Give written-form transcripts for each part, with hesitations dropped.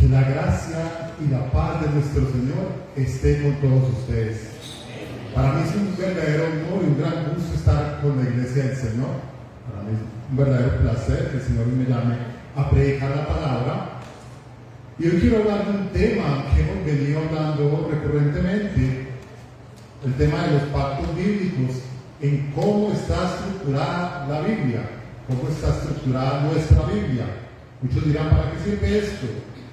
Que la gracia y la paz de nuestro Señor esté con todos ustedes. Para mí es un verdadero honor y un gran gusto estar con la Iglesia del Señor. Para mí es un verdadero placer que el Señor me llame a predicar la palabra. Y hoy quiero hablar de un tema que hemos venido hablando recurrentemente, el tema de los pactos bíblicos, en cómo está estructurada la Biblia, cómo está estructurada nuestra Biblia. Muchos dirán, ¿para qué sirve esto?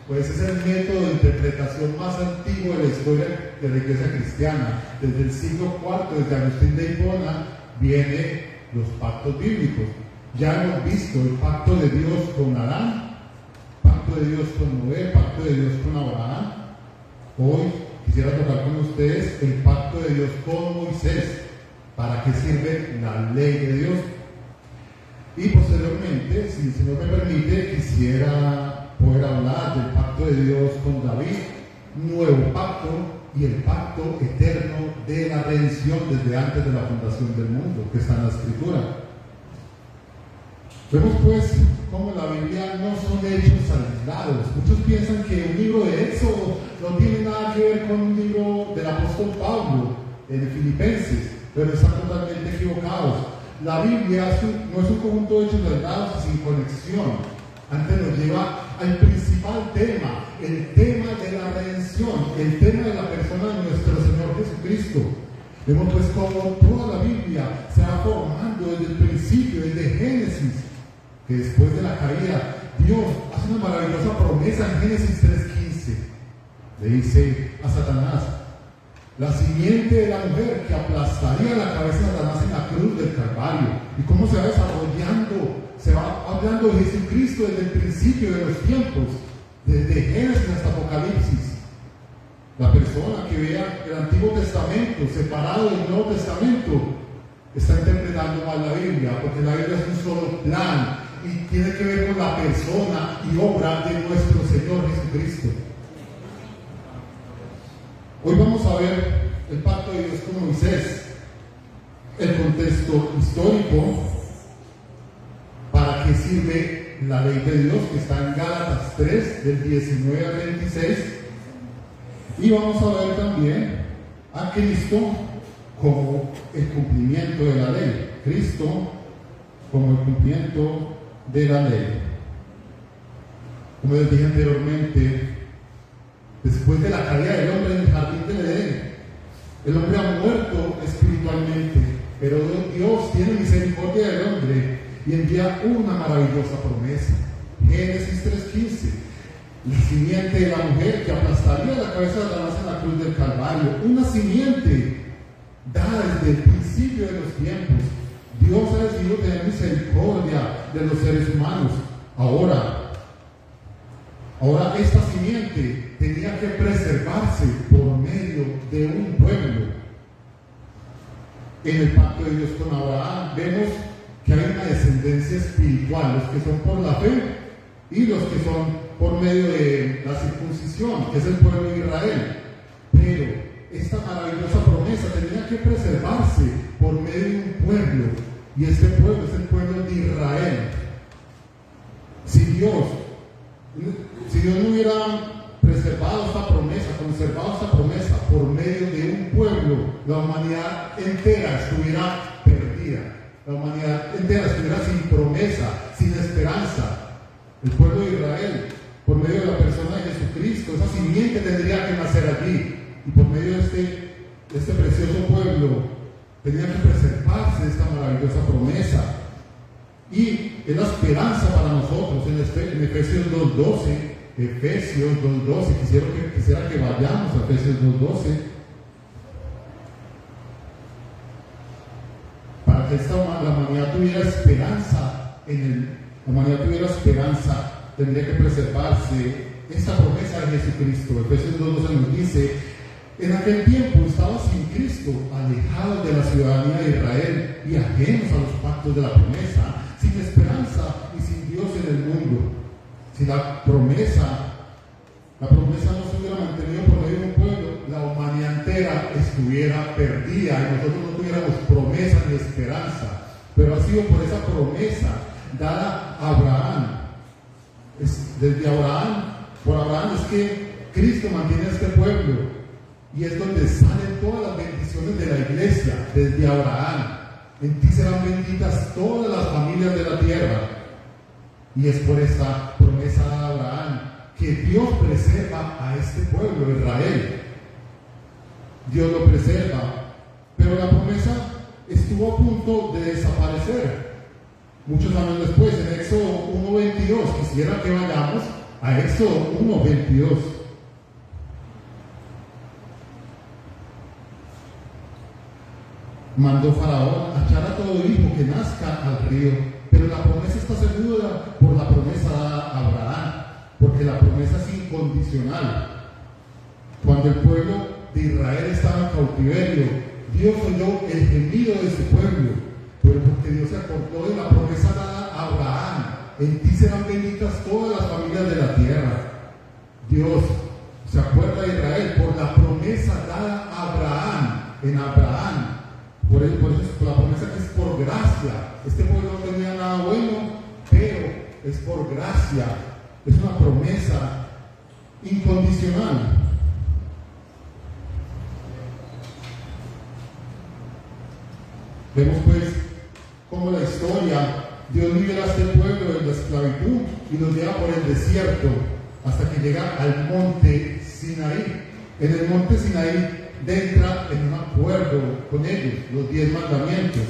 Pues es el método de interpretación más antiguo de la historia de la Iglesia cristiana. Desde el siglo IV, desde Agustín de Hipona, vienen los pactos bíblicos. Ya hemos visto el pacto de Dios con Adán, pacto de Dios con Noé, pacto de Dios con Abraham. Hoy quisiera tocar con ustedes el pacto de Dios con Moisés. ¿Para qué sirve la ley de Dios? Y posteriormente, si el Señor me permite, quisiera poder hablar del pacto de Dios con David, nuevo pacto y el pacto eterno de la redención desde antes de la fundación del mundo, que está en la Escritura. Vemos pues cómo la Biblia no son hechos aislados. Muchos piensan que un libro de Éxodo no tiene nada que ver con un libro del apóstol Pablo en Filipenses, pero están totalmente equivocados. La Biblia no es un conjunto de hechos aislados y sin conexión. Antes nos lleva al principal tema, el tema de la redención, el tema de la persona de nuestro Señor Jesucristo. Vemos pues cómo toda la Biblia se va formando desde el principio, desde Génesis, que después de la caída, Dios hace una maravillosa promesa en Génesis 3:15. Le dice a Satanás, la simiente de la mujer que aplastaría la cabeza de Satanás en la cruz del Calvario. Y cómo se va desarrollando, se va hablando de Jesucristo desde el principio de los tiempos, desde Génesis hasta Apocalipsis. La persona que vea el Antiguo Testamento separado del Nuevo Testamento está interpretando mal la Biblia, porque la Biblia es un solo plan y tiene que ver con la persona y obra de nuestro Señor Jesucristo. Hoy vamos a ver el pacto de Dios con Moisés, el contexto histórico, para qué sirve la ley de Dios, que está en Gálatas 3, del 19 al 26, y vamos a ver también a Cristo como el cumplimiento de la ley. Cristo como el cumplimiento de la ley. Como les dije anteriormente, después de la caída del hombre en el jardín del Edén, el hombre ha muerto espiritualmente, pero Dios tiene misericordia del hombre y envía una maravillosa promesa. Génesis 3:15, la simiente de la mujer que aplastaría la cabeza de Satanás en la cruz del Calvario, una simiente dada desde el principio de los tiempos. Dios ha decidido tener misericordia de los seres humanos. Ahora esta simiente tenía que preservarse por medio de un pueblo. En el pacto de Dios con Abraham vemos que hay una descendencia espiritual, los que son por la fe y los que son por medio de la circuncisión, que es el pueblo de Israel. Pero esta maravillosa promesa tenía que preservarse por medio de un pueblo, y este pueblo es el pueblo de Israel. Si Dios no hubiera preservado esta promesa, conservado esta promesa por medio de un pueblo, la humanidad entera estuviera perdida. La humanidad entera estuviera sin promesa, sin esperanza. El pueblo de Israel, por medio de la persona de Jesucristo, esa simiente tendría que nacer allí. Y por medio de este precioso pueblo, tenía que preservarse esta maravillosa promesa. Y es la esperanza para nosotros en Efesios 2:12. Efesios 2:12, quisiera que vayamos a Efesios 2:12, para que la humanidad tuviera esperanza, la humanidad tuviera esperanza, tendría que preservarse esta promesa de Jesucristo. Efesios 2:12 nos dice, en aquel tiempo estaba sin Cristo, alejados de la ciudadanía de Israel y ajenos a los pactos de la promesa, sin esperanza y sin Dios en el mundo. Si la promesa no se hubiera mantenido por medio de un pueblo, la humanidad entera estuviera perdida y nosotros no tuviéramos promesa ni esperanza. Pero ha sido por esa promesa dada a Abraham. Desde Abraham, por Abraham es que Cristo mantiene a este pueblo y es donde salen todas las bendiciones de la iglesia, desde Abraham. En ti serán benditas todas las familias de la tierra. Y es por esta promesa de Abraham que Dios preserva a este pueblo, Israel. Dios lo preserva, pero la promesa estuvo a punto de desaparecer. Muchos años después, en Éxodo 1:22, quisiera que vayamos a Éxodo 1:22. Mandó Faraón a echar a todo hijo que nazca al río, pero la promesa está segura por la promesa dada a Abraham, porque la promesa es incondicional. Cuando el pueblo de Israel estaba en cautiverio, Dios oyó el gemido de su pueblo, pero porque Dios se acordó de la promesa dada a Abraham, en ti serán benditas todas las familias de la tierra. Dios se acuerda de Israel por la promesa dada a Abraham, en Abraham. Por eso la promesa que es por gracia. Este pueblo no tenía nada bueno, pero es por gracia. Es una promesa incondicional. Vemos pues cómo la historia, Dios libera a este pueblo de la esclavitud y los lleva por el desierto hasta que llega al monte Sinaí. En el monte Sinaí entra en un acuerdo con ellos, los 10 mandamientos.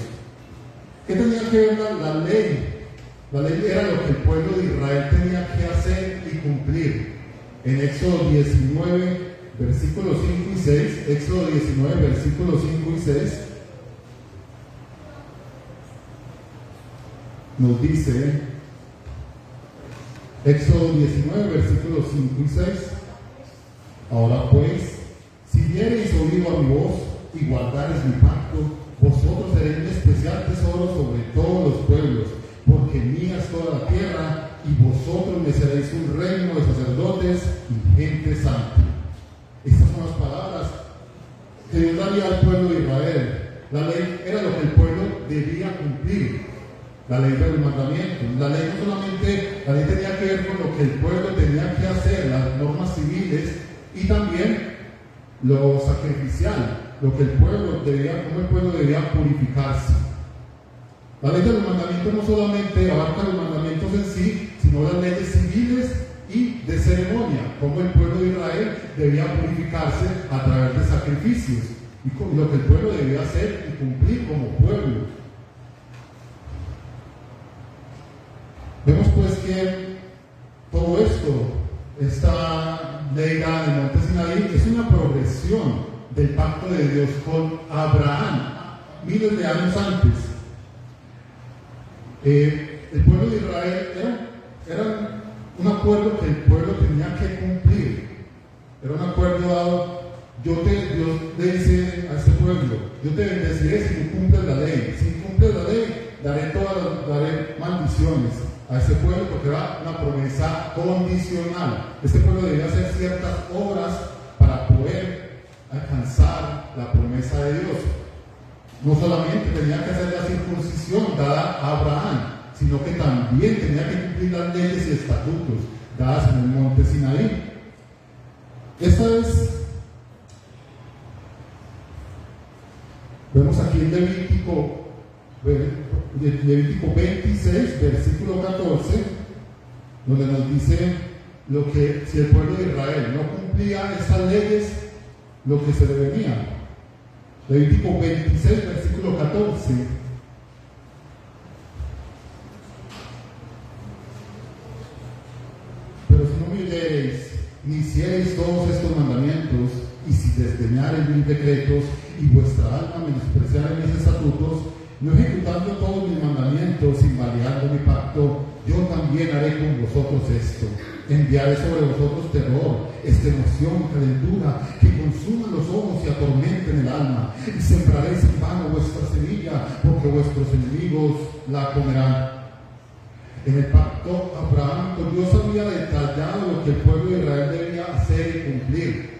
¿Qué tenía que ver la ley? La ley era lo que el pueblo de Israel tenía que hacer y cumplir. En Éxodo 19, versículos 5 y 6, Éxodo 19, versículos 5 y 6, nos dice, Éxodo 19, versículos 5 y 6, ahora pues, si diereis oído a mi voz y guardareis mi pacto, vosotros seréis mi especial tesoro sobre todos los pueblos, porque mía es toda la tierra, y vosotros me seréis un reino de sacerdotes y gente santa. Estas son las palabras que Dios daría al pueblo de Israel. La ley era lo que el pueblo debía cumplir, la ley de los mandamientos. La ley no solamente, la ley tenía que ver con lo que el pueblo tenía que hacer, las normas civiles, y también lo sacrificial, lo que el pueblo debía, cómo el pueblo debía purificarse. La ley de los mandamientos no solamente abarca los mandamientos en sí, sino las leyes civiles y de ceremonia, cómo el pueblo de Israel debía purificarse a través de sacrificios y lo que el pueblo debía hacer y cumplir como pueblo. Vemos pues que todo esto, esta ley dada en el monte Sinaí, es una progresión del pacto de Dios con Abraham, miles de años antes. El pueblo de Israel era un acuerdo que el pueblo tenía que cumplir. Era un acuerdo dado. Dios le dice a este pueblo: yo te bendeciré si tú cumples la ley. Si cumples la ley, daré maldiciones a ese pueblo, porque era una promesa condicional. Este pueblo debía hacer ciertas obras para poder alcanzar la promesa de Dios. No solamente tenía que hacer la circuncisión dada a Abraham, sino que también tenía que cumplir las leyes y estatutos dadas en el monte Sinaí. Vemos aquí en Levítico 26, versículo 14, donde nos dice lo que si el pueblo de Israel no cumplía estas leyes, lo que se le venía. Levítico 26, versículo 14. Pero si no me oyereis, ni hiciereis todos estos mandamientos, y si desdeñareis mis decretos, y vuestra alma menospreciare mis estatutos, no ejecutando todos mis mandamientos, invaliando mi pacto, yo también haré con vosotros esto. Enviaré sobre vosotros terror, extenuación, calentura, que consuman los ojos y atormenten el alma, y sembraréis en vano vuestra semilla, porque vuestros enemigos la comerán. En el pacto, Abraham con Dios había detallado lo que el pueblo de Israel debía hacer y cumplir.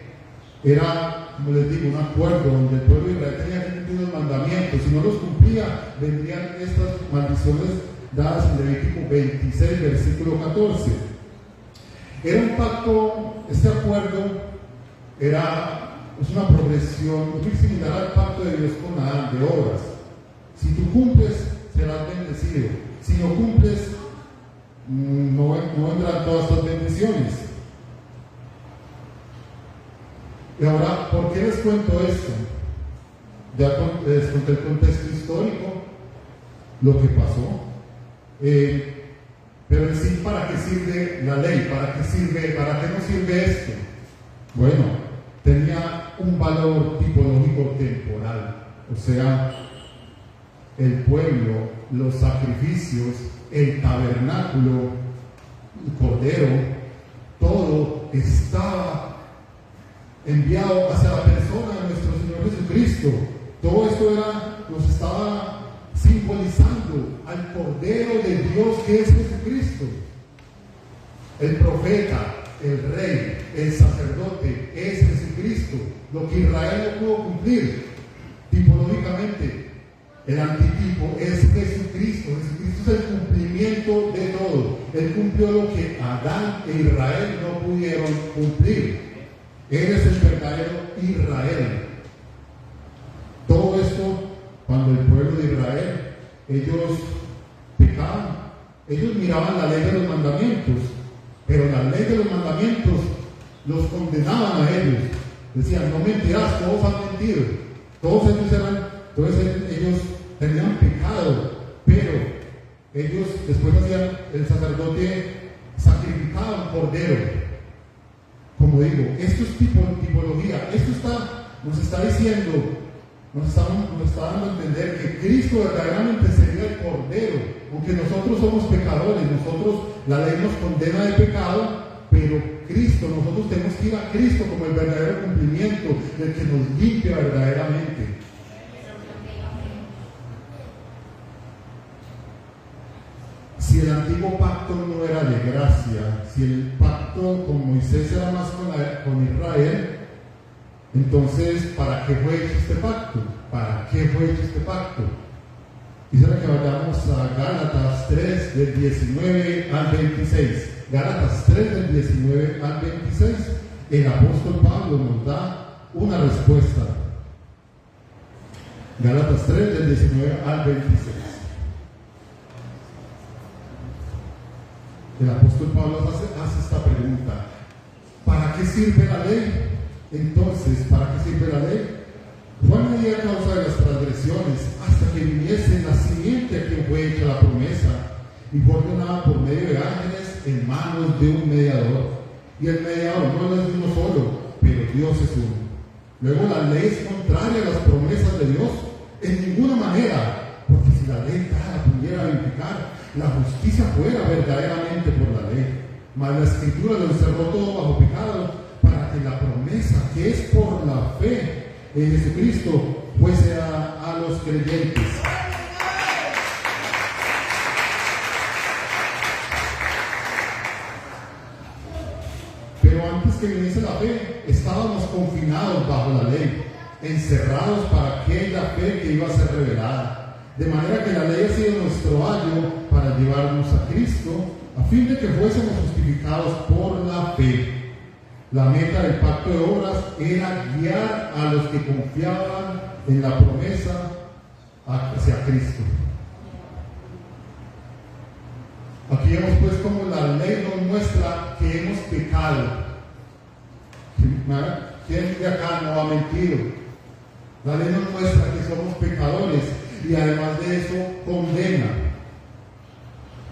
Era, como les digo, un acuerdo donde el pueblo de Israel tenía que cumplir los mandamientos. Si no los cumplía, vendrían estas maldiciones dadas en Levítico 26, versículo 14. Era un pacto, este acuerdo es una progresión muy similar al pacto de Dios con Adán, de obras. Si tú cumples, serás bendecido. Si no cumples, no vendrán todas estas bendiciones. Y ahora, ¿por qué les cuento esto? Ya les conté el contexto histórico, lo que pasó. Pero en sí, ¿para qué sirve la ley? ¿Para qué no sirve esto? Bueno, tenía un valor tipológico temporal. O sea, el pueblo, los sacrificios, el tabernáculo, el cordero, todo estaba enviado hacia la persona de nuestro Señor Jesucristo. Todo esto nos estaba simbolizando al Cordero de Dios que es Jesucristo. El profeta, el rey, el sacerdote es Jesucristo. Lo que Israel no pudo cumplir tipológicamente, el antitipo es Jesucristo. Jesucristo es el cumplimiento de todo. Él cumplió lo que Adán e Israel no pudieron cumplir. Él es el verdadero Israel. Todo esto, cuando el pueblo de Israel, ellos pecaban, ellos miraban la ley de los mandamientos, pero la ley de los mandamientos los condenaban a ellos. Decían, no mentirás, todos han mentido, todos ellos tenían pecado, pero ellos después hacían, el sacerdote sacrificaba un cordero. Como digo, esto es tipología, esto nos está diciendo, nos está dando a entender que Cristo verdaderamente sería el Cordero, aunque nosotros somos pecadores, la ley nos condena de pecado, pero Cristo, nosotros tenemos que ir a Cristo como el verdadero cumplimiento, el que nos limpia verdaderamente. Si el antiguo pacto no era de gracia, si el pacto con Moisés era más con Israel, entonces, ¿para qué fue hecho este pacto? ¿Para qué fue hecho este pacto? Quisiera que vayamos a Gálatas 3, del 19 al 26. Gálatas 3, del 19 al 26. El apóstol Pablo nos da una respuesta. Gálatas 3, del 19 al 26. El apóstol Pablo hace esta pregunta: ¿para qué sirve la ley? Entonces, ¿para qué sirve la ley? Fue añadida a causa de las transgresiones, hasta que viniese la simiente a quien fue hecha la promesa, y fue ordenada por medio de ángeles en manos de un mediador. Y el mediador no es uno solo, pero Dios es uno. Luego, la ley es contraria a las promesas de Dios en ninguna manera, porque si la ley dada pudiera verificar, la justicia fuera verdaderamente por la ley. Mas la Escritura lo encerró todo bajo pecado, para que la promesa que es por la fe en Jesucristo fuese a los creyentes. Pero antes que viniese la fe, estábamos confinados bajo la ley, encerrados para aquella fe que iba a ser revelada. De manera que la ley ha sido nuestro ayo para llevarnos a Cristo, a fin de que fuésemos justificados por la fe. La meta del pacto de obras era guiar a los que confiaban en la promesa hacia Cristo. Aquí vemos pues como la ley nos muestra que hemos pecado. ¿Quién de acá no ha mentido? La ley nos muestra que somos pecadores y además de eso condena.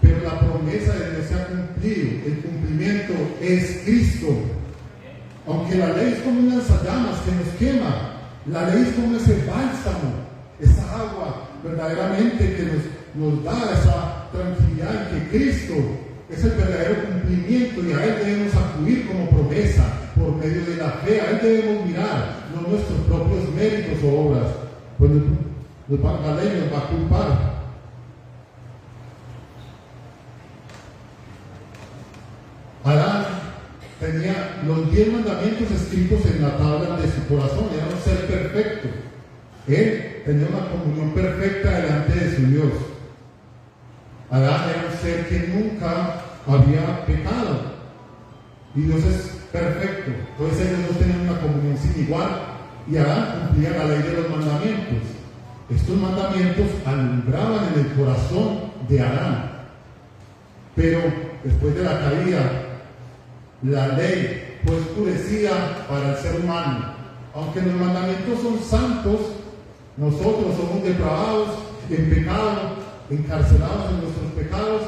Pero la promesa de Dios se ha cumplido. El cumplimiento es Cristo. Aunque la ley es como un lanzallamas que nos quema, la ley es como ese bálsamo, esa agua verdaderamente que nos da esa tranquilidad en que Cristo es el verdadero cumplimiento y a Él debemos acudir como promesa por medio de la fe. A Él debemos mirar, no nuestros propios méritos o obras, pues la ley nos va a culpar. Adán tenía los 10 mandamientos escritos en la tabla de su corazón, era un ser perfecto. Él tenía una comunión perfecta delante de su Dios. Adán era un ser que nunca había pecado. y Dios es perfecto. Entonces ellos dos tenían una comunión sin igual y Adán cumplía la ley de los mandamientos. Estos mandamientos alumbraban en el corazón de Adán. Pero después de la caída, la ley fue oscurecida para el ser humano. Aunque los mandamientos son santos, nosotros somos depravados, en pecado, encarcelados en nuestros pecados.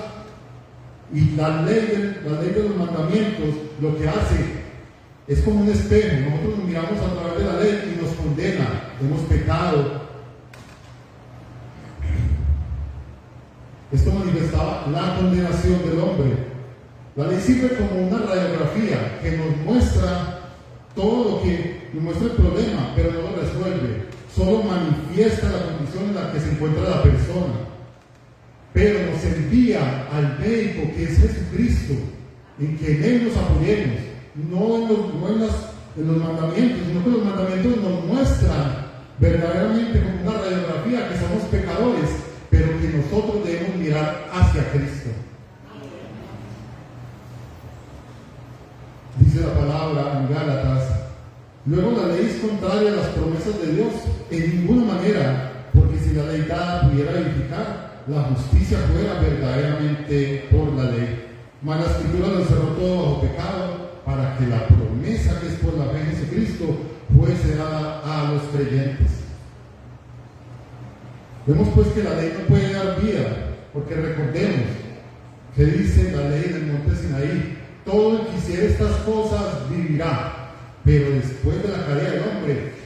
Y la ley de los mandamientos lo que hace es como un espejo. Nosotros nos miramos a través de la ley y nos condena. Hemos pecado. Esto manifestaba la condenación del hombre. La ley sirve como una radiografía que nos muestra todo lo que nos muestra el problema, pero no lo resuelve. Solo manifiesta la condición en la que se encuentra la persona. Pero nos envía al médico que es Jesucristo, en que en Él nos apoyemos, no en los mandamientos, sino que los mandamientos nos muestran verdaderamente como una radiografía que somos pecadores, pero que nosotros debemos mirar hacia Cristo. Dice la palabra en Gálatas: luego la ley es contraria a las promesas de Dios en ninguna manera, porque si la ley dada pudiera edificar, la justicia fuera verdaderamente por la ley. Mas la Escritura lo encerró todo bajo pecado, para que la promesa que es por la fe en Jesucristo fuese dada a los creyentes. Vemos pues que la ley no puede dar vida, porque recordemos que dice la ley del monte Sinaí: todo el que hiciera estas cosas vivirá. Pero después de la caída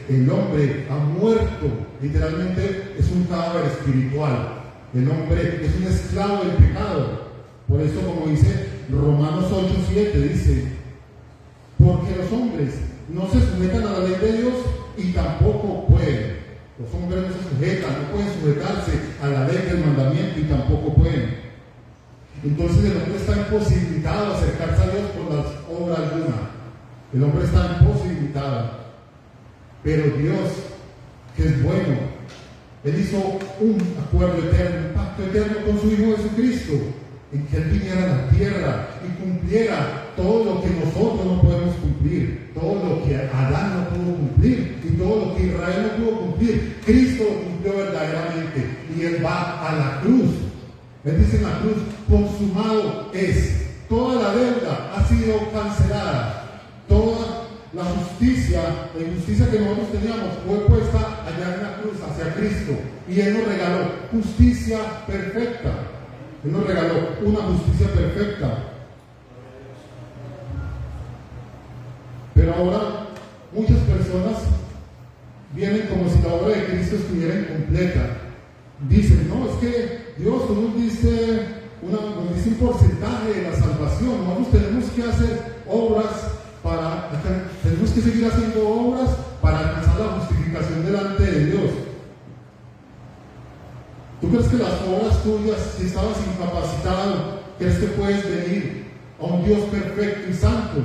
del hombre ha muerto. Literalmente es un cadáver espiritual. El hombre es un esclavo del pecado. Por eso, como dice Romanos 8:7, dice: porque los hombres no se sujetan a la ley de Dios y tampoco pueden. Los hombres no se sujetan, no pueden sujetarse a la ley del mandamiento y tampoco pueden. Entonces el hombre está imposibilitado a acercarse a Dios por las obras alguna. El hombre está imposibilitado. Pero Dios, que es bueno, Él hizo un acuerdo eterno, un pacto eterno con su Hijo Jesucristo, en que Él viniera a la tierra y cumpliera todo lo que nosotros no podemos cumplir, todo lo que Adán no pudo cumplir y todo lo que Israel no pudo cumplir. Cristo lo cumplió verdaderamente y Él va a la cruz. Él dice en la cruz: consumado es. Toda la deuda ha sido cancelada. Toda la justicia, la injusticia que nosotros teníamos fue puesta allá en la cruz, hacia Cristo. Y Él nos regaló justicia perfecta. Él nos regaló una justicia perfecta. Pero ahora muchas personas vienen como si la obra de Cristo estuviera incompleta. Dicen: no, es que Dios, tú nos diste un porcentaje de la salvación. Nosotros tenemos que hacer obras tenemos que seguir haciendo obras para alcanzar la justificación delante de Dios. ¿Tú crees que las obras tuyas, si estabas incapacitado, crees que puedes venir a un Dios perfecto y santo?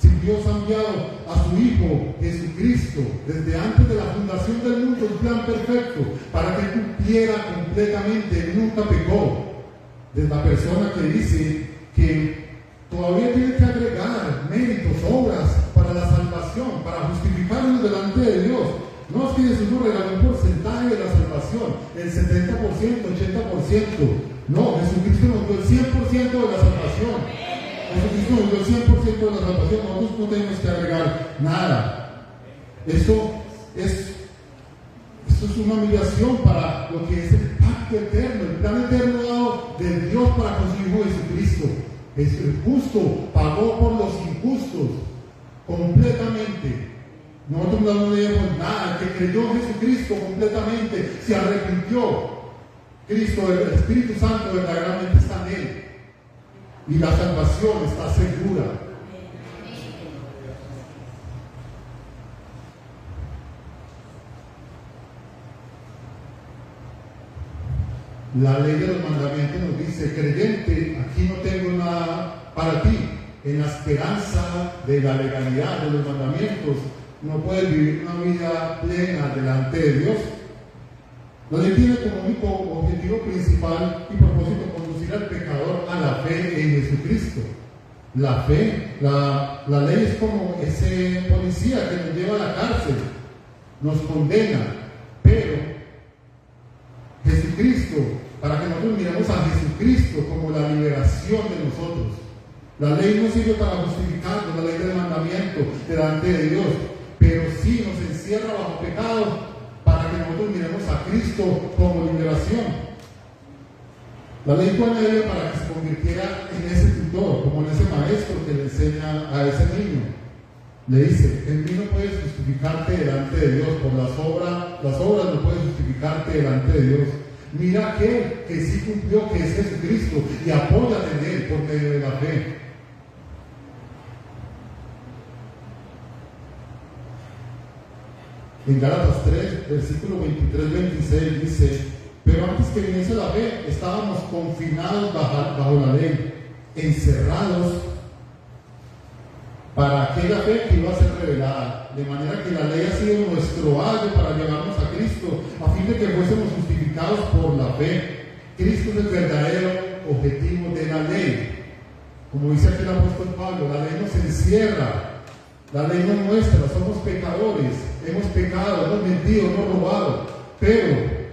Si Dios ha enviado a su Hijo Jesucristo desde antes de la fundación del mundo, un plan perfecto para que cumpliera completamente, Él nunca pecó. Desde la persona que dice que todavía tiene que agregar méritos, obras para la salvación, para justificarnos delante de Dios. No es que Jesús nos regaló un porcentaje de la salvación, el 70%, 80%. No, Jesucristo nos dio el 100% de la salvación. Jesucristo nos dio el 100% de la salvación. Nosotros no tenemos que agregar nada. Esto es una humillación para lo que es el pacto eterno, el plan eterno dado de Dios para con su Hijo Jesucristo. Es el justo, pagó por los injustos completamente. Nosotros no debemos nada. El que creyó en Jesucristo completamente, se arrepintió. Cristo, el Espíritu Santo verdaderamente está en Él. Y la salvación está segura. La ley de los mandamientos nos dice: creyente, aquí no tengo nada para ti. En la esperanza de la legalidad de los mandamientos, no puedes vivir una vida plena delante de Dios. La ley tiene como único objetivo principal y propósito conducir al pecador a la fe en Jesucristo. La fe, la ley es como ese policía que nos lleva a la cárcel, nos condena, pero Jesucristo, para que nosotros miremos a Jesucristo como la liberación de nosotros. La ley no sirve para justificarnos, la ley del mandamiento delante de Dios, pero sí nos encierra bajo pecado para que nosotros miremos a Cristo como liberación. La ley fue añadida para que se convirtiera en ese tutor, como en ese maestro que le enseña a ese niño. Le dice, en mí no puedes justificarte delante de Dios, por las obras no puedes justificarte delante de Dios. Mira aquel que sí cumplió, que es Jesucristo, y apóyate en él por medio de la fe. En Gálatas 3, versículo 23-26 dice, pero antes que viniese la fe, estábamos confinados bajo la ley, encerrados para aquella fe que iba a ser revelada, de manera que la ley ha sido nuestro ayo para llevarnos a Cristo, a fin de que fuésemos justificados por la fe. Cristo es el verdadero objetivo de la ley. Como dice aquí el apóstol Pablo, la ley nos encierra, la ley nos muestra, somos pecadores, hemos pecado, hemos mentido, hemos robado, pero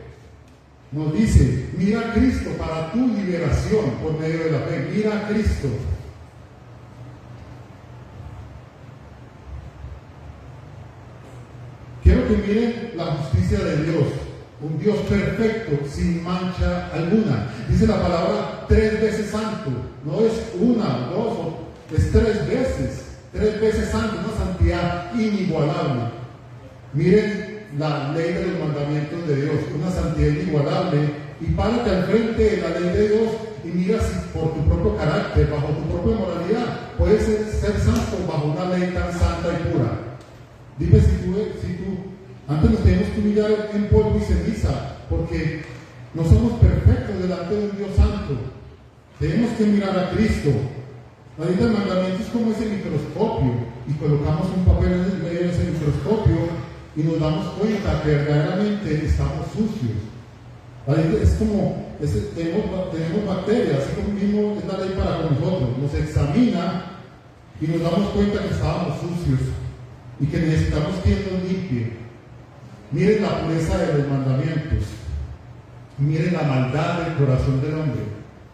nos dice, mira a Cristo para tu liberación por medio de la fe, mira a Cristo. Quiero que miren la justicia de Dios, un Dios perfecto, sin mancha alguna. Dice la palabra 3 veces santo, no es una, dos, es 3 veces santo, una santidad inigualable. Miren la ley de los mandamientos de Dios, una santidad inigualable, y párate al frente de la ley de Dios y mira si por tu propio carácter, bajo tu propia moralidad, puedes ser santo bajo una ley tan santa y pura. Dime si tú antes nos tenemos que humillar en polvo y ceniza, porque no somos perfectos delante de un Dios santo. Tenemos que mirar a Cristo. La ley del mandamiento es como ese microscopio, y colocamos un papel en el medio de ese microscopio y nos damos cuenta que verdaderamente estamos sucios. La ley es como, tenemos bacterias, así como mismo es la ley para con nosotros. Nos examina y nos damos cuenta que estábamos sucios y que necesitamos que nos limpie. Miren la pureza de los mandamientos, miren la maldad del corazón del hombre,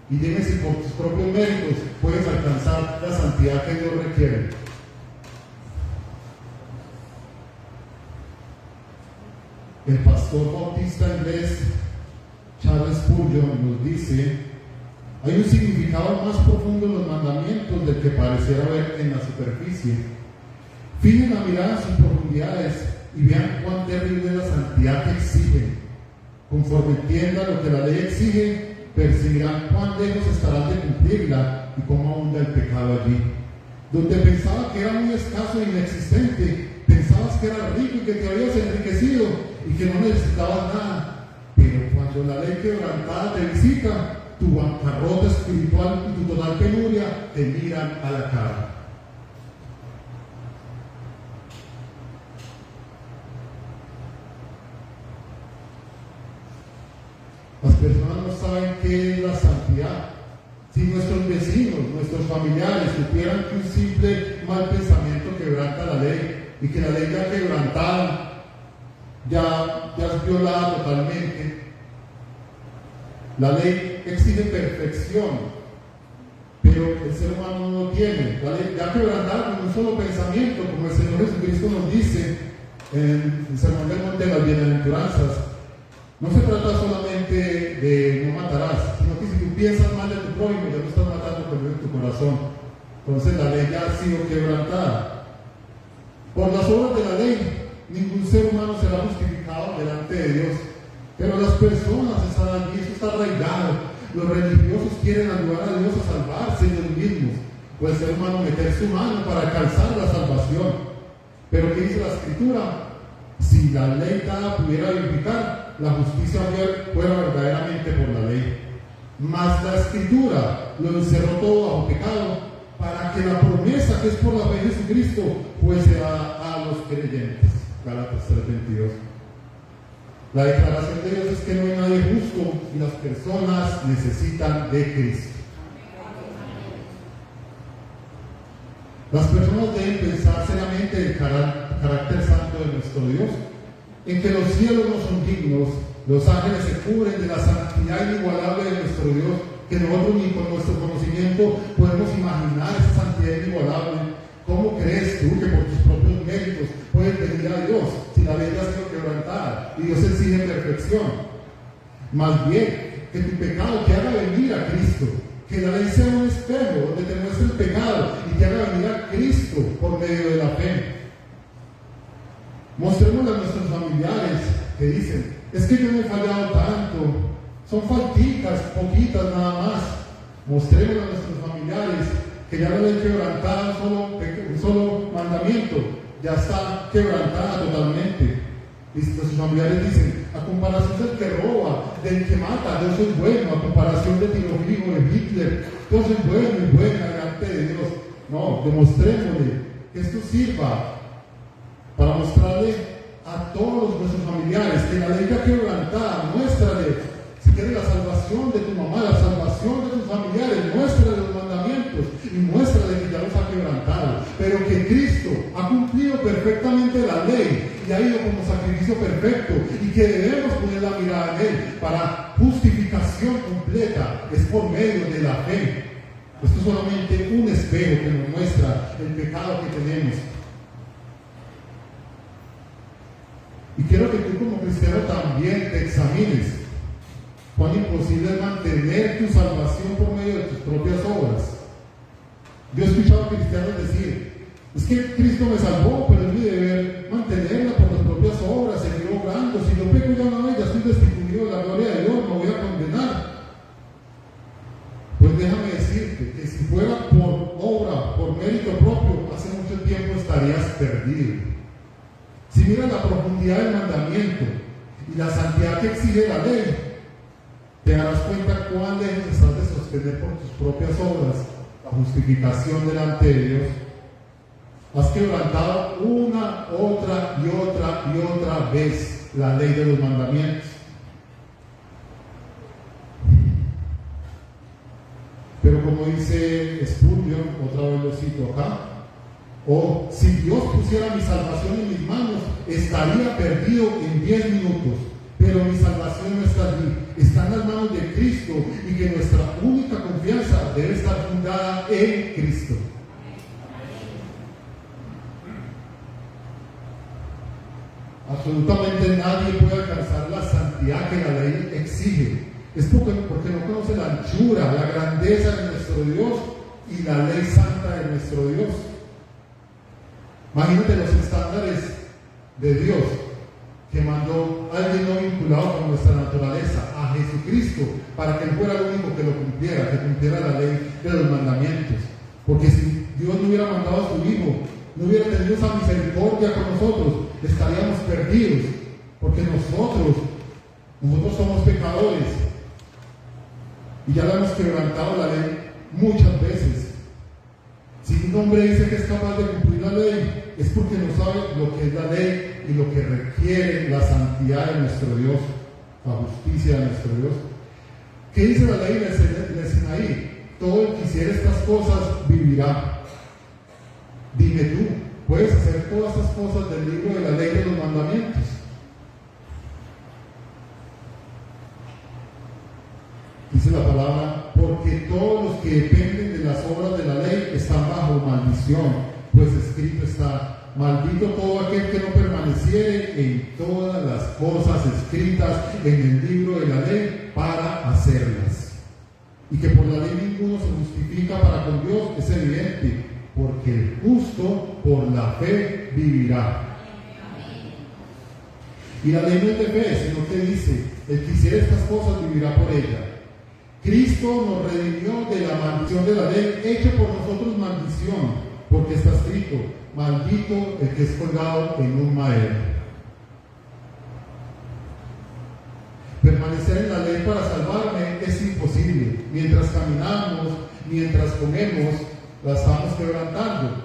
y dime si por tus propios méritos puedes alcanzar la santidad que Dios requiere. El pastor bautista inglés Charles Spurgeon nos dice, hay un significado más profundo en los mandamientos del que pareciera ver en la superficie. Fijen la mirada en sus profundidades y vean cuán terrible es la santidad que exigen. Conforme entiendan lo que la ley exige, percibirán cuán lejos estarán de cumplirla y cómo abunda el pecado allí. Donde pensaba que era muy escaso e inexistente, pensabas que eras rico y que te habías enriquecido y que no necesitabas nada. Pero cuando la ley quebrantada te visita, tu bancarrota espiritual y tu total penuria te miran a la cara. Las personas no saben qué es la santidad. Si nuestros vecinos, nuestros familiares supieran que un simple mal pensamiento quebranta la ley y que la ley ya quebrantada, ya es violada totalmente. La ley exige perfección, pero el ser humano no tiene. La ley ya quebrantada con un solo pensamiento, como el Señor Jesucristo nos dice en el Sermón del Monte de las Bienaventuranzas. No se trata solamente de no matarás, sino que si tú piensas mal de tu prójimo, ya no estás matando en tu corazón. Entonces la ley ya ha sido quebrantada. Por las obras de la ley, ningún ser humano será justificado delante de Dios. Pero las personas están allí, eso está arraigado. Los religiosos quieren ayudar a Dios a salvarse ellos mismos, o el ser humano meter su mano para alcanzar la salvación. Pero ¿qué dice la Escritura? Si la ley dada pudiera verificar, la justicia fuera verdaderamente por la ley. Mas la Escritura lo encerró todo bajo pecado, para que la promesa que es por la fe de Jesucristo fuese a los creyentes. Gálatas 3:22. La declaración de Dios es que no hay nadie justo y las personas necesitan de Cristo. Las personas deben pensar seriamente en el carácter santo de nuestro Dios, en que los cielos no son dignos, los ángeles se cubren de la santidad inigualable de nuestro Dios, que nosotros ni con nuestro conocimiento podemos imaginar esa santidad inigualable. ¿Cómo crees tú que por tus propios méritos puedes venir a Dios si la ley ha sido quebrantada y Dios exige perfección? Más bien, que tu pecado te haga venir a Cristo, que la ley sea un espejo donde te muestre el pecado y te haga venir a Cristo por medio de la fe. Mostrémosle a nuestros familiares que dicen: es que yo no he fallado tanto, son faltitas, poquitas nada más. Mostrémosle a nuestros familiares que ya la ley quebrantada, un solo mandamiento, ya está quebrantada totalmente. Y nuestros familiares dicen: a comparación del que roba, del que mata, yo soy bueno. A comparación de Tiro Fijo, de Hitler, yo soy bueno y buena delante de Dios. No, demostrémosle que esto sirva para mostrarle a todos nuestros familiares que la ley ya quebrantada. Muéstrale, si quieres, la salvación de tu mamá, la salvación de tus familiares. Muéstrale los mandamientos y muéstrale que ya los ha quebrantado, pero que Cristo ha cumplido perfectamente la ley y ha ido como sacrificio perfecto, y que debemos poner la mirada en Él para justificación completa. Es por medio de la fe. Esto es solamente un espejo que nos muestra el pecado que tenemos. Y quiero que tú como cristiano también te examines cuán imposible es mantener tu salvación por medio de tus propias obras. Yo he escuchado a cristianos decir: es que Cristo me salvó, pero es mi deber mantenerla por las propias obras, seguir obrando. Si yo peco ya una vez, ya estoy destituido de la gloria de Dios, me voy a condenar. Pues déjame decirte que si fuera por obra, por mérito propio, hace mucho tiempo estarías perdido. Si miras la profundidad del mandamiento y la santidad que exige la ley, te darás cuenta cuán lejos estás de sostener por tus propias obras la justificación delante de Dios. Has quebrantado una, otra y otra vez la ley de los mandamientos. Pero como dice Spurgeon, otra vez lo cito acá: o si Dios pusiera mi salvación en mis manos, estaría perdido en 10 minutos. Pero mi salvación no está allí, está en las manos de Cristo, y que nuestra única confianza debe estar fundada en Cristo. Absolutamente nadie puede alcanzar la santidad que la ley exige. Es porque no conoce la anchura, la grandeza de nuestro Dios y la ley santa de nuestro Dios. Imagínate los estándares de Dios que mandó a alguien no vinculado con nuestra naturaleza, a Jesucristo, para que Él fuera el único que lo cumpliera, que cumpliera la ley de los mandamientos. Porque si Dios no hubiera mandado a su Hijo, no hubiera tenido esa misericordia con nosotros, estaríamos perdidos, porque nosotros somos pecadores y ya la hemos quebrantado la ley muchas veces. Si un hombre dice que es capaz de cumplir la ley, es porque no sabe lo que es la ley y lo que requiere la santidad de nuestro Dios, la justicia de nuestro Dios. ¿Qué dice la ley de Sinaí? Todo el que hiciera estas cosas vivirá. Dime tú, ¿puedes hacer todas estas cosas del libro de la ley de los mandamientos? Dice la palabra: porque todos los que dependen de las obras de la ley están bajo maldición, pues escrito está: maldito todo aquel que no permaneciere en todas las cosas escritas en el libro de la ley para hacerlas. Y que por la ley ninguno se justifica para con Dios es evidente, porque el justo por la fe vivirá. Y la ley no es de fe, sino que dice: el que hiciera estas cosas vivirá por ella. Cristo nos redimió de la maldición de la ley, hecha por nosotros maldición, porque está escrito: maldito el que es colgado en un madero. Permanecer en la ley para salvarme es imposible. Mientras caminamos, mientras comemos, la estamos quebrantando.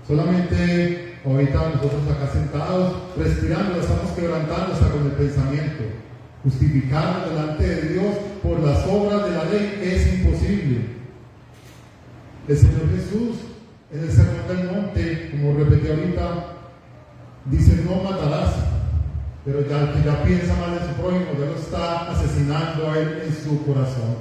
Solamente ahorita nosotros acá sentados, respirando, la estamos quebrantando hasta con el pensamiento. Justificarnos delante de Dios por las obras de la ley es imposible. El Señor Jesús En el Sermón del Monte, como repetí ahorita, dice no matarás, pero ya el que ya piensa mal en su prójimo, ya lo está asesinando a él en su corazón.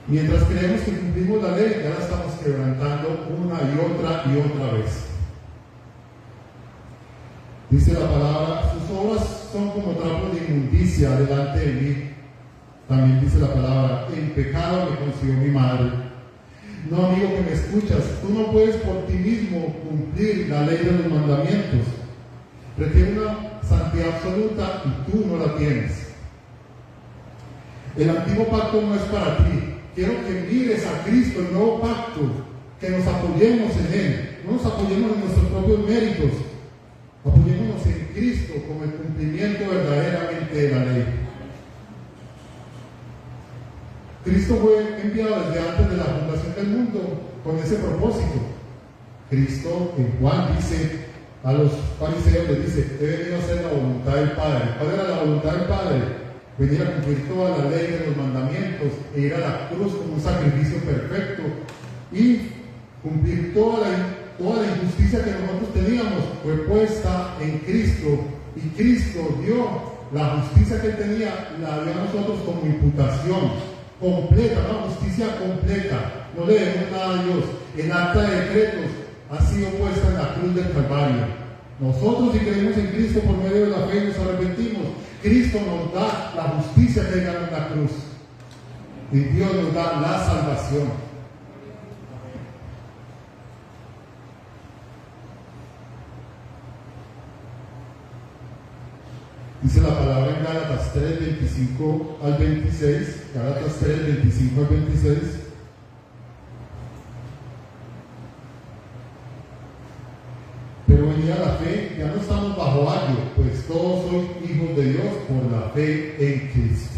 Mientras creemos que cumplimos la ley, ya la estamos quebrantando una y otra vez. Dice la palabra, sus obras son como trapos de inmundicia delante de mí. También dice la palabra, en pecado me concibió mi madre. No, amigo que me escuchas, tú no puedes por ti mismo cumplir la ley de los mandamientos. Requiere una santidad absoluta y tú no la tienes. El antiguo pacto no es para ti. Quiero que mires a Cristo, el nuevo pacto, que nos apoyemos en Él. No nos apoyemos en nuestros propios méritos. Apoyémonos en Cristo como el cumplimiento verdaderamente de la ley. Cristo fue enviado desde antes de la fundación del mundo con ese propósito. Cristo en Juan dice a los fariseos, les dice, he venido a hacer la voluntad del Padre. ¿Cuál era la voluntad del Padre? Venir a cumplir toda la ley de los mandamientos e ir a la cruz como un sacrificio perfecto y cumplir toda la injusticia que nosotros teníamos fue puesta en Cristo, y Cristo dio la justicia que él tenía, la dio a nosotros como imputación completa, una justicia completa. No le debemos nada a Dios. El acta de decretos ha sido puesta en la cruz del Calvario. Nosotros, si creemos en Cristo por medio de la fe, nos arrepentimos. Cristo nos da la justicia que ganó en la cruz, y Dios nos da la salvación. Dice la palabra en Gálatas 3, 25 al 26, Gálatas 3, 25 al 26. Pero venida la fe, ya no estamos bajo ayo, pues todos sois hijos de Dios por la fe en Cristo.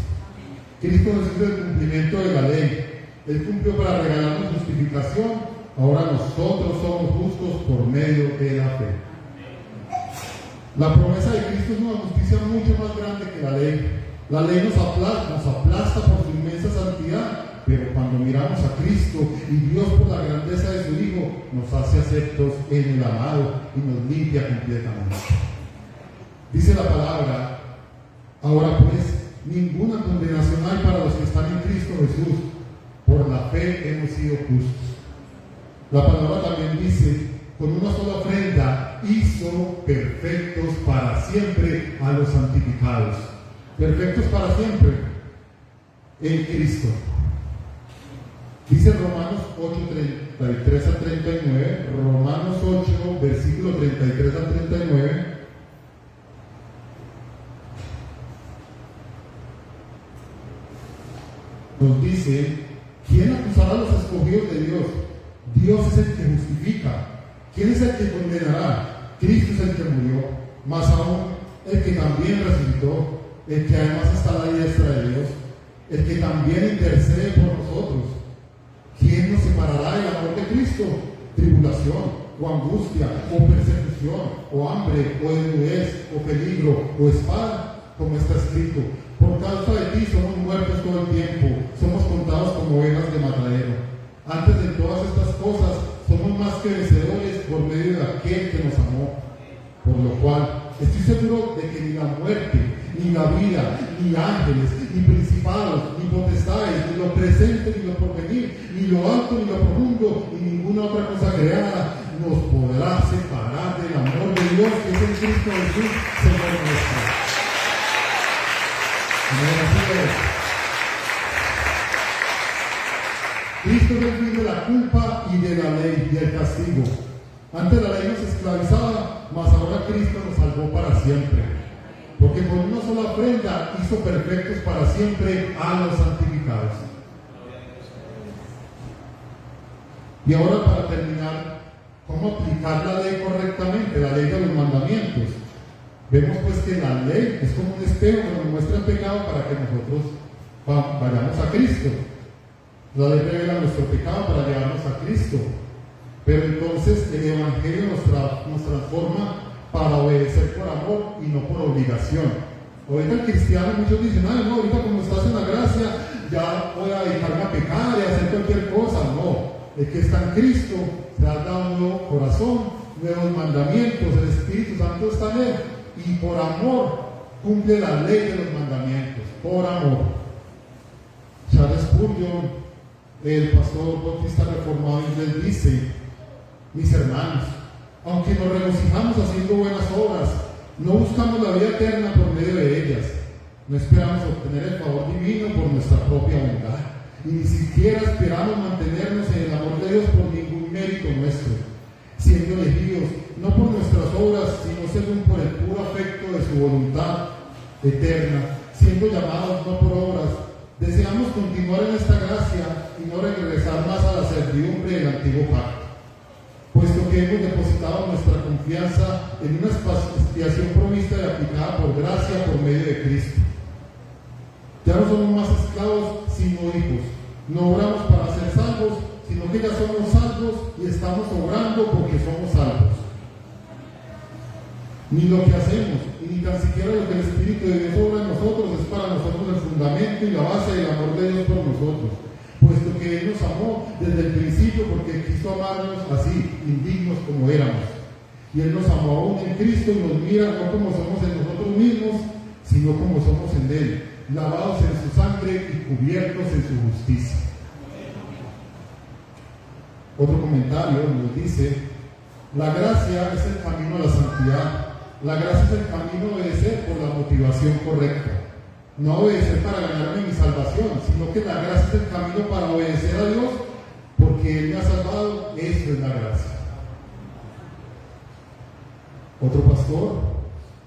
Cristo nos hizo el cumplimiento de la ley. Él cumplió para regalarnos justificación. Ahora nosotros somos justos por medio de la fe. La promesa de Cristo es una justicia mucho más grande que la ley. La ley nos aplasta por su inmensa santidad, pero cuando miramos a Cristo y Dios por la grandeza de su Hijo, nos hace aceptos en el amado y nos limpia completamente. Dice la palabra, ahora pues, ninguna condenación hay para los que están en Cristo Jesús. Por la fe hemos sido justos. La palabra también dice, con una sola ofrenda hizo perfectos para siempre a los santificados. Perfectos para siempre en Cristo. Dice Romanos 8, 33 a 39, Romanos 8, versículo 33 a 39. Nos dice, ¿quién acusará a los escogidos de Dios? Dios es el que justifica. ¿Quién es el que condenará? Cristo es el que murió, más aún el que también resucitó, el que además está a la diestra de Dios, el que también intercede por nosotros. ¿Quién nos separará del amor de Cristo? Tribulación, o angustia, o persecución, o hambre, o desnudez, o peligro, o espada, como está escrito. Por causa de ti somos muertos todo el tiempo, somos contados como ovejas de matadero. Antes de todas estas cosas, somos más que vencedores por medio de aquel que nos amó. Por lo cual, estoy seguro de que ni la muerte, ni la vida, ni ángeles, ni principados, ni potestades, ni lo presente, ni lo porvenir, ni lo alto, ni lo profundo, ni ninguna otra cosa creada nos podrá separar del amor de Dios que es en Cristo Jesús, Señor nuestro. Cristo es el fin de la culpa y de la ley y del castigo. Antes la ley nos esclavizaba, mas ahora Cristo nos salvó para siempre. Porque con una sola ofrenda hizo perfectos para siempre a los santificados. Y ahora, para terminar, ¿cómo aplicar la ley correctamente? La ley de los mandamientos. Vemos pues que la ley es como un espejo que nos muestra el pecado para que nosotros vayamos a Cristo. La ley revela nuestro pecado para llevarnos a Cristo. Pero entonces el Evangelio nos transforma para obedecer por amor y no por obligación. Ahorita el cristiano, muchos dicen, no, ahorita como estás en la gracia, ya voy a dedicarme a pecar y a hacer cualquier cosa. No, el que está en Cristo se ha dado un nuevo corazón, nuevos mandamientos, el Espíritu Santo está en él, y por amor cumple la ley de los mandamientos, por amor. Charles Spurgeon, el pastor bautista reformado inglés, dice: mis hermanos, aunque nos regocijamos haciendo buenas obras, no buscamos la vida eterna por medio de ellas. No esperamos obtener el favor divino por nuestra propia bondad, y ni siquiera esperamos mantenernos en el amor de Dios por ningún mérito nuestro, siendo elegidos no por nuestras obras, sino según por el puro afecto de su voluntad eterna, siendo llamados no por obras. Deseamos continuar en esta gracia y no regresar más a la servidumbre del antiguo pacto, puesto que hemos depositado nuestra confianza en una expiación provista y aplicada por gracia por medio de Cristo. Ya no somos más esclavos, sino hijos. No obramos para ser salvos, sino que ya somos salvos y estamos obrando porque somos salvos. Ni lo que hacemos, y ni tan siquiera lo que el Espíritu de Dios obra en nosotros es para nosotros el fundamento y la base del amor de Dios por nosotros, puesto que Él nos amó desde el principio porque quiso amarnos así, indignos como éramos. Y Él nos amó aún en Cristo y nos mira no como somos en nosotros mismos, sino como somos en Él, lavados en su sangre y cubiertos en su justicia. Otro comentario nos dice: la gracia es el camino a la santidad. La gracia es el camino a obedecer por la motivación correcta. No obedecer para ganarme mi salvación, sino que la gracia es el camino para obedecer a Dios porque Él me ha salvado. Eso es la gracia. Otro pastor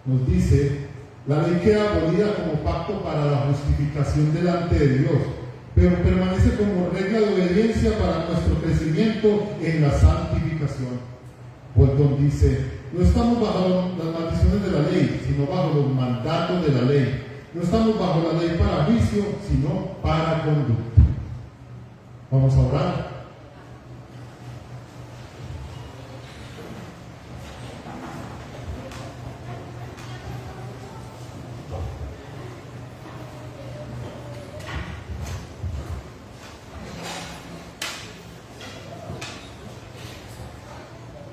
nos dice: la ley queda abolida como pacto para la justificación delante de Dios, pero permanece como regla de obediencia para nuestro crecimiento en la santificación. Bolton dice: no estamos bajo las maldiciones de la ley, sino bajo los mandatos de la ley. No estamos bajo la ley para juicio, sino para conducta. Vamos a orar.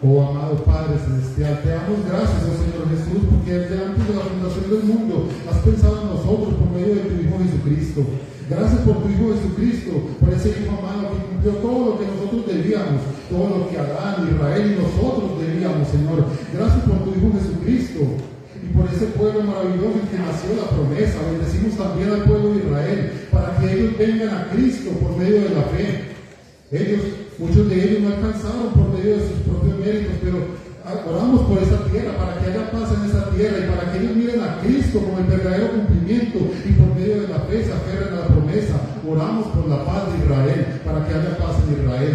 Oh amado Padre Celestial, te damos gracias, oh Señor Jesús, porque desde antes de la fundación del mundo has pensado en nosotros por medio de tu Hijo Jesucristo. Gracias por tu Hijo Jesucristo, por ese Hijo amado que cumplió todo lo que nosotros debíamos, todo lo que Adán, Israel y nosotros debíamos, Señor. Gracias por tu Hijo Jesucristo y por ese pueblo maravilloso en que nació la promesa. Bendecimos también al pueblo de Israel para que ellos vengan a Cristo por medio de la fe. Muchos de ellos no alcanzaron por medio de sus propios méritos, pero oramos por esa tierra, para que haya paz en esa tierra y para que ellos miren a Cristo como el verdadero cumplimiento y por medio de la fe se aferren a la promesa. Oramos por la paz de Israel, para que haya paz en Israel.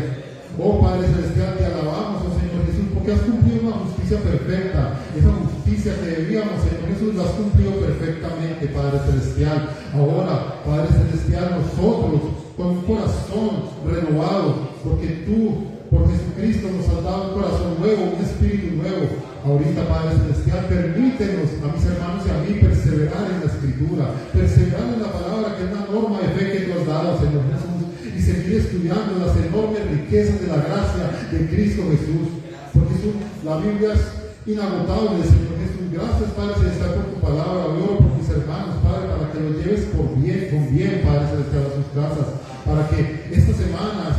Oh Padre Celestial, te alabamos, oh Señor Jesús, porque has cumplido una justicia perfecta. Esa justicia que debíamos, Señor Jesús, la has cumplido perfectamente, Padre Celestial. Ahora, Padre Celestial, nosotros con un corazón renovado, porque tú, por Jesucristo, nos has dado un corazón nuevo, un espíritu nuevo. Ahorita, Padre Celestial, permítenos a mis hermanos y a mí perseverar en la Escritura, perseverar en la palabra, que es la norma de fe que tú has dado, Señor Jesús, y seguir estudiando las enormes riquezas de la gracia de Cristo Jesús, porque la Biblia es inagotable, Señor Jesús. Gracias, Padre Celestial, por tu palabra. Oro por mis hermanos, Padre, para que los lleves con bien, Padre Celestial, a sus casas, para que esta semana,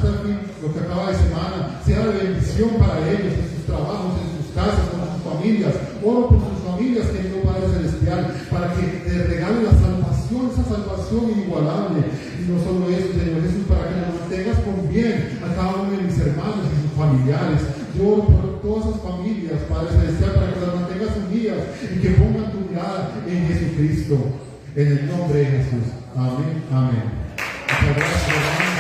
lo que acaba de semana, sea de bendición para ellos, en sus trabajos, en sus casas, con sus familias. Oro por sus familias, querido Padre Celestial, para que te regale la salvación, esa salvación inigualable. Y no solo eso, Señor Jesús, para que nos mantengas con bien a cada uno de mis hermanos y sus familiares. Yo oro por todas esas familias, Padre Celestial, para que las mantengas unidas y que pongan tu mirada en Jesucristo. En el nombre de Jesús. Amén. Amén. Muchas gracias, hermano.